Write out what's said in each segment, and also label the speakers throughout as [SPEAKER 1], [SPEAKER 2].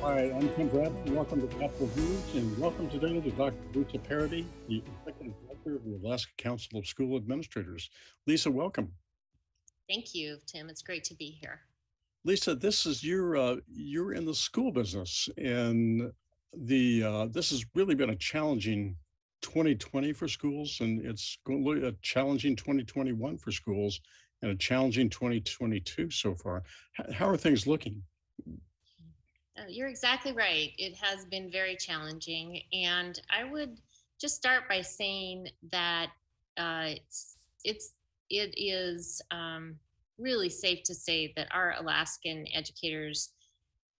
[SPEAKER 1] Hi, I'm Tim Bradley, and welcome to Capital News, and welcome today to Dr. Lisa Parady, the Executive Director of the Alaska Council of School Administrators. Lisa, welcome.
[SPEAKER 2] Thank you, Tim. It's great to be here.
[SPEAKER 1] Lisa, this is you're in the school business, and this has really been a challenging 2020 for schools, and it's going to be a challenging 2021 for schools, and a challenging 2022 so far. How are things looking?
[SPEAKER 2] You're exactly right. It has been very challenging. And I would just start by saying that it's it is really safe to say that our Alaskan educators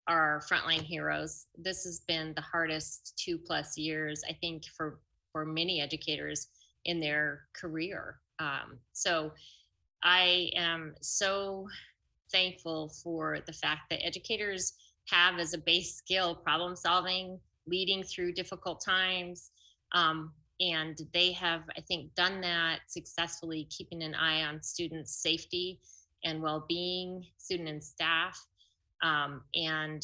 [SPEAKER 2] are frontline heroes. This has been the hardest 2+ years, I think, for many educators in their career. So I am so thankful for the fact that educators have as a base skill problem solving, leading through difficult times. And they have, I think, done that successfully, keeping an eye on students' safety and well being, student and staff. And,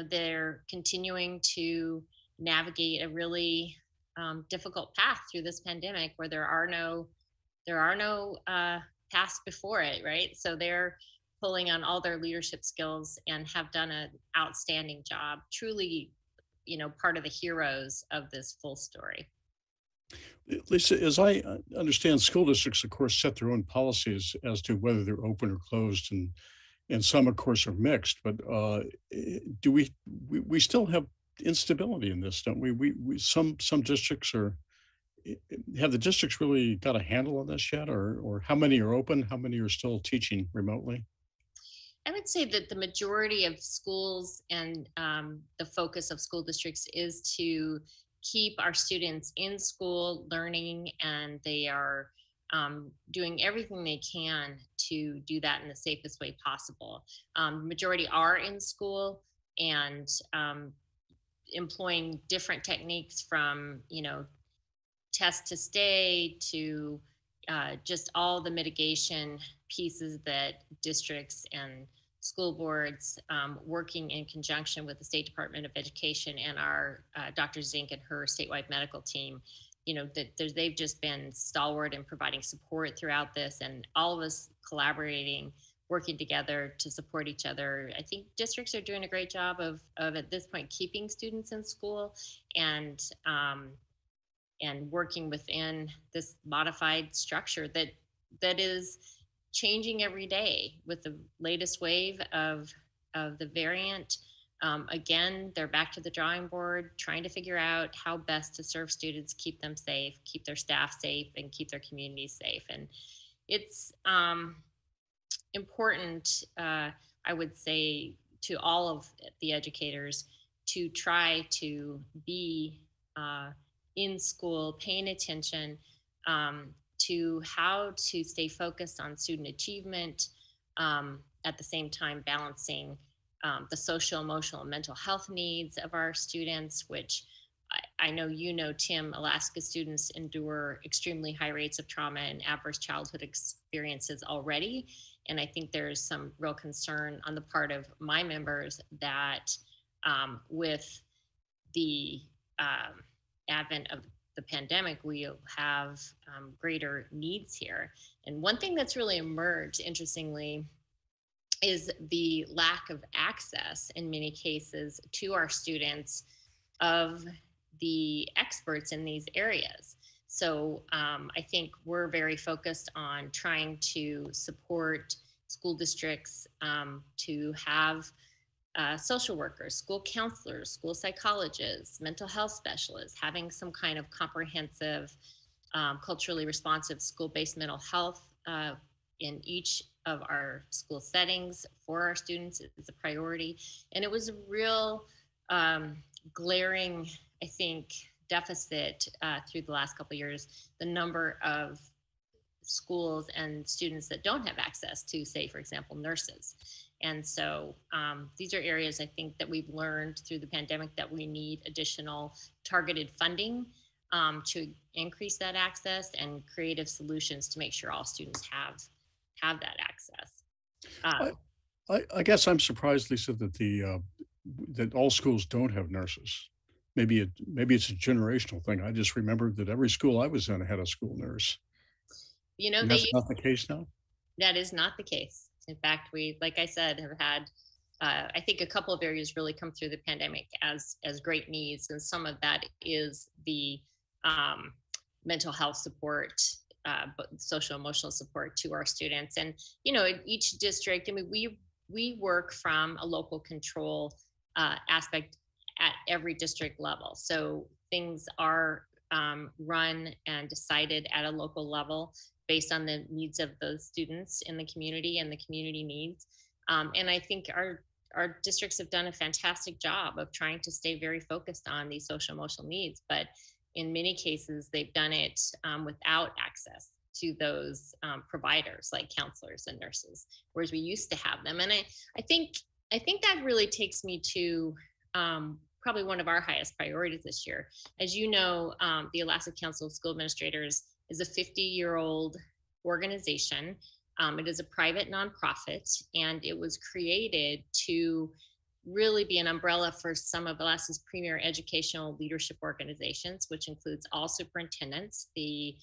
[SPEAKER 2] they're continuing to navigate a really difficult path through this pandemic where there are no paths before it, right? So they're pulling on all their leadership skills and have done an outstanding job. Truly, part of the heroes of this full story.
[SPEAKER 1] Lisa, as I understand, school districts, of course, set their own policies as to whether they're open or closed, and some, of course, are mixed. But do we still have instability in this, don't we? Some districts are have the districts really got a handle on this yet, or how many are open, how many are still teaching remotely?
[SPEAKER 2] I would say that the majority of schools and the focus of school districts is to keep our students in school learning, and they are doing everything they can to do that in the safest way possible. Majority are in school and employing different techniques from, test to stay to just all the mitigation pieces that districts and school boards, working in conjunction with the State Department of Education and our Dr. Zink and her statewide medical team, they've just been stalwart in providing support throughout this, and all of us collaborating, working together to support each other. I think districts are doing a great job of at this point keeping students in school and working within this modified structure that is changing every day with the latest wave of the variant. Again, they're back to the drawing board, trying to figure out how best to serve students, keep them safe, keep their staff safe, and keep their communities safe. And it's important, I would say, to all of the educators to try to be in school, paying attention to how to stay focused on student achievement, at the same time balancing the social, emotional, and mental health needs of our students, which I know Tim, Alaska students endure extremely high rates of trauma and adverse childhood experiences already. And I think there's some real concern on the part of my members that with the advent of the pandemic, we'll have greater needs here. And one thing that's really emerged, interestingly, is the lack of access in many cases to our students of the experts in these areas. So I think we're very focused on trying to support school districts to have social workers, school counselors, school psychologists, mental health specialists, having some kind of comprehensive, culturally responsive school-based mental health in each of our school settings for our students is a priority. And it was a real glaring, I think, deficit through the last couple of years, the number of schools and students that don't have access to, say, for example, nurses. And so these are areas I think that we've learned through the pandemic that we need additional targeted funding to increase that access and creative solutions to make sure all students have that access.
[SPEAKER 1] I,
[SPEAKER 2] Um,
[SPEAKER 1] I guess I'm surprised, Lisa, that that all schools don't have nurses. Maybe it's a generational thing. I just remember that every school I was in had a school nurse.
[SPEAKER 2] You know,
[SPEAKER 1] And that's not the case now?
[SPEAKER 2] that is not the case. In fact, we, like I said, have had, I think, a couple of areas really come through the pandemic as great needs, and some of that is the um, mental health support, but social emotional support to our students. And in each district, I mean, we work from a local control aspect at every district level. So things are run and decided at a local level based on the needs of the students in the community and the community needs. And I think our districts have done a fantastic job of trying to stay very focused on these social emotional needs, but in many cases they've done it without access to those providers like counselors and nurses, whereas we used to have them. And I think that really takes me to probably one of our highest priorities this year. As you know, the Alaska Council of School Administrators is a 50-year-old organization. It is a private nonprofit, and it was created to really be an umbrella for some of Alaska's premier educational leadership organizations, which includes all superintendents, the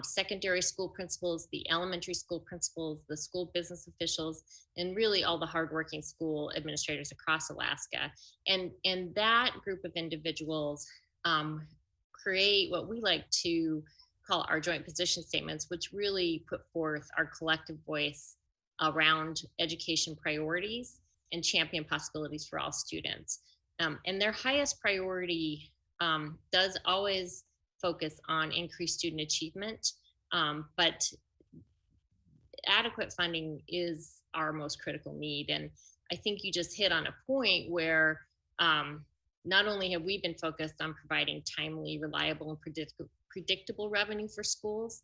[SPEAKER 2] secondary school principals, the elementary school principals, the school business officials, and really all the hardworking school administrators across Alaska. And that group of individuals create what we like to call our joint position statements, which really put forth our collective voice around education priorities and champion possibilities for all students. And their highest priority does always focus on increased student achievement, but adequate funding is our most critical need. And I think you just hit on a point where not only have we been focused on providing timely, reliable, and predictable revenue for schools,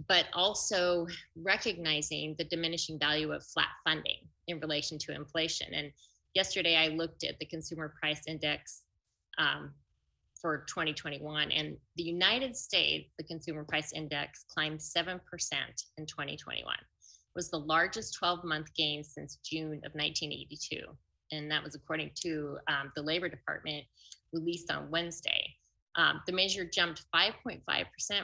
[SPEAKER 2] but also recognizing the diminishing value of flat funding in relation to inflation. And yesterday I looked at the Consumer Price Index for 2021, and the United States, the Consumer Price Index climbed 7% in 2021. It was the largest 12-month gain since June of 1982. And that was according to the Labor Department, released on Wednesday. The measure jumped 5.5%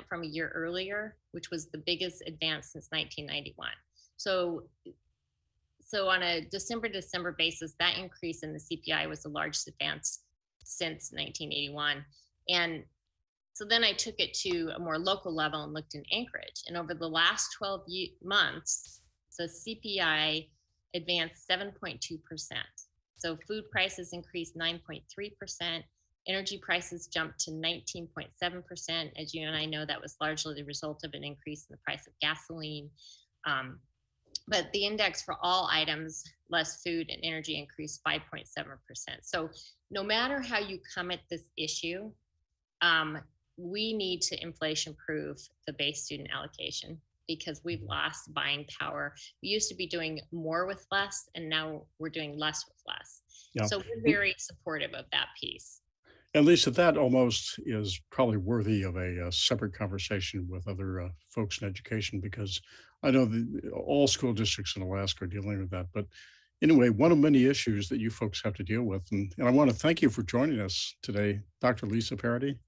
[SPEAKER 2] from a year earlier, which was the biggest advance since 1991. So on a December to December basis, that increase in the CPI was the largest advance since 1981. And so then I took it to a more local level and looked in Anchorage. And over the last 12 months, the CPI advanced 7.2%. So food prices increased 9.3%. Energy prices jumped to 19.7%. As you and I know, that was largely the result of an increase in the price of gasoline. But the index for all items, less food and energy, increased 5.7%. So no matter how you come at this issue, we need to inflation proof the base student allocation, because we've lost buying power. We used to be doing more with less, and now we're doing less with less.
[SPEAKER 1] Yeah.
[SPEAKER 2] So we're very supportive of that piece.
[SPEAKER 1] And Lisa, that almost is probably worthy of a separate conversation with other folks in education, because I know that all school districts in Alaska are dealing with that. But anyway, one of many issues that you folks have to deal with. And I want to thank you for joining us today, Dr. Lisa Parady.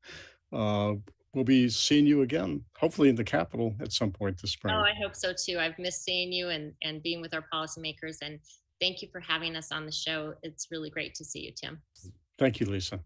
[SPEAKER 1] Uh, we'll be seeing you again, hopefully in the Capitol at some point this
[SPEAKER 2] Oh,
[SPEAKER 1] spring.
[SPEAKER 2] I hope so too. I've missed seeing you and being with our policymakers. And thank you for having us on the show. It's really great to see you, Tim.
[SPEAKER 1] Thank you, Lisa.